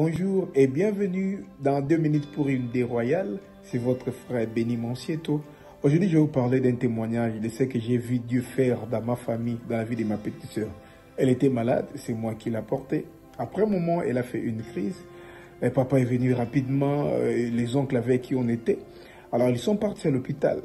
Bonjour et bienvenue dans 2 minutes pour une idée royale. C'est votre frère Béni Monsieto. Aujourd'hui, je vais vous parler d'un témoignage de ce que j'ai vu Dieu faire dans ma famille, dans la vie de ma petite sœur. Elle était malade, c'est moi qui l'ai portée. Après un moment, elle a fait une crise. Et papa est venu rapidement, les oncles avec qui on était. Alors, ils sont partis à l'hôpital.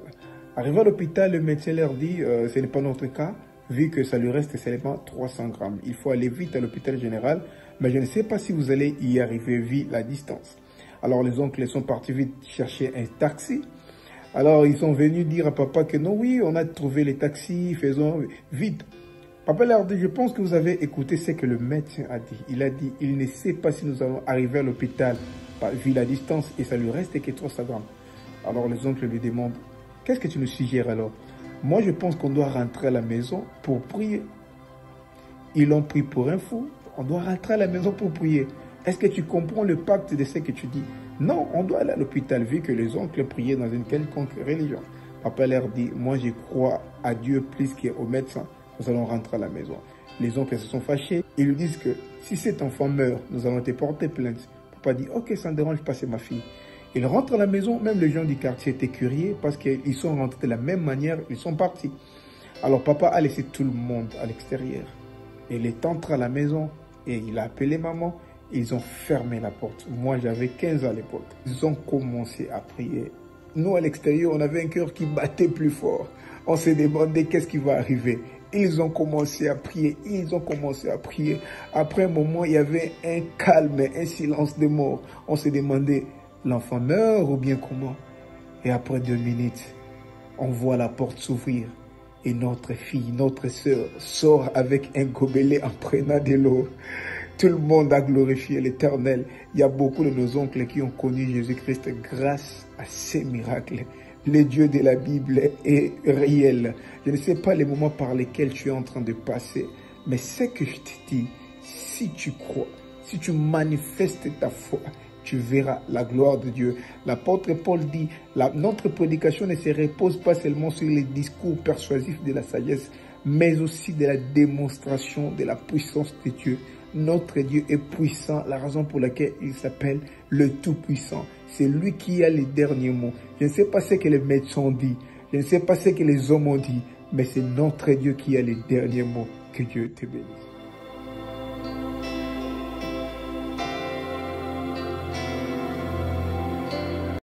Arrivé à l'hôpital, le médecin leur dit ce n'est pas notre cas, vu que ça lui reste seulement 300 grammes. Il faut aller vite à l'hôpital général, mais je ne sais pas si vous allez y arriver vu la distance. Alors les oncles sont partis vite chercher un taxi. Alors ils sont venus dire à papa que non, oui, on a trouvé les taxis, faisons vite. Papa leur dit, je pense que vous avez écouté ce que le médecin a dit. Il a dit, il ne sait pas si nous allons arriver à l'hôpital vu la distance et ça lui reste que 300 grammes. Alors les oncles lui demandent, qu'est-ce que tu nous suggères alors? Moi, je pense qu'on doit rentrer à la maison pour prier. Ils l'ont pris pour un fou. On doit rentrer à la maison pour prier. Est-ce que tu comprends le pacte de ce que tu dis? Non, on doit aller à l'hôpital vu que les oncles priaient dans une quelconque religion. Papa leur dit, moi je crois à Dieu plus qu'au médecin. Nous allons rentrer à la maison. Les oncles se sont fâchés. Ils lui disent que si cet enfant meurt, nous allons te porter plainte. Papa dit, ok, ça ne dérange pas, c'est ma fille. Ils rentrent à la maison, même les gens du quartier étaient curieux parce qu'ils sont rentrés de la même manière, ils sont partis. Alors papa a laissé tout le monde à l'extérieur. Il est entré à la maison et il a appelé maman. Ils ont fermé la porte. Moi, j'avais 15 ans à l'époque. Ils ont commencé à prier. Nous, à l'extérieur, on avait un cœur qui battait plus fort. On s'est demandé qu'est-ce qui va arriver. Ils ont commencé à prier. Ils ont commencé à prier. Après un moment, il y avait un calme, un silence de mort. On s'est demandé, l'enfant meurt ou bien comment? Et après 2 minutes, on voit la porte s'ouvrir. Et notre fille, notre sœur, sort avec un gobelet en prenant de l'eau. Tout le monde a glorifié l'Éternel. Il y a beaucoup de nos oncles qui ont connu Jésus-Christ grâce à ces miracles. Le Dieu de la Bible est réel. Je ne sais pas les moments par lesquels tu es en train de passer, mais ce que je te dis, si tu crois, si tu manifestes ta foi, tu verras la gloire de Dieu. L'apôtre Paul dit, notre prédication ne se repose pas seulement sur les discours persuasifs de la sagesse, mais aussi de la démonstration de la puissance de Dieu. Notre Dieu est puissant, la raison pour laquelle il s'appelle le Tout-Puissant. C'est lui qui a les derniers mots. Je ne sais pas ce que les médecins ont dit, je ne sais pas ce que les hommes ont dit, mais c'est notre Dieu qui a les derniers mots. Que Dieu te bénisse.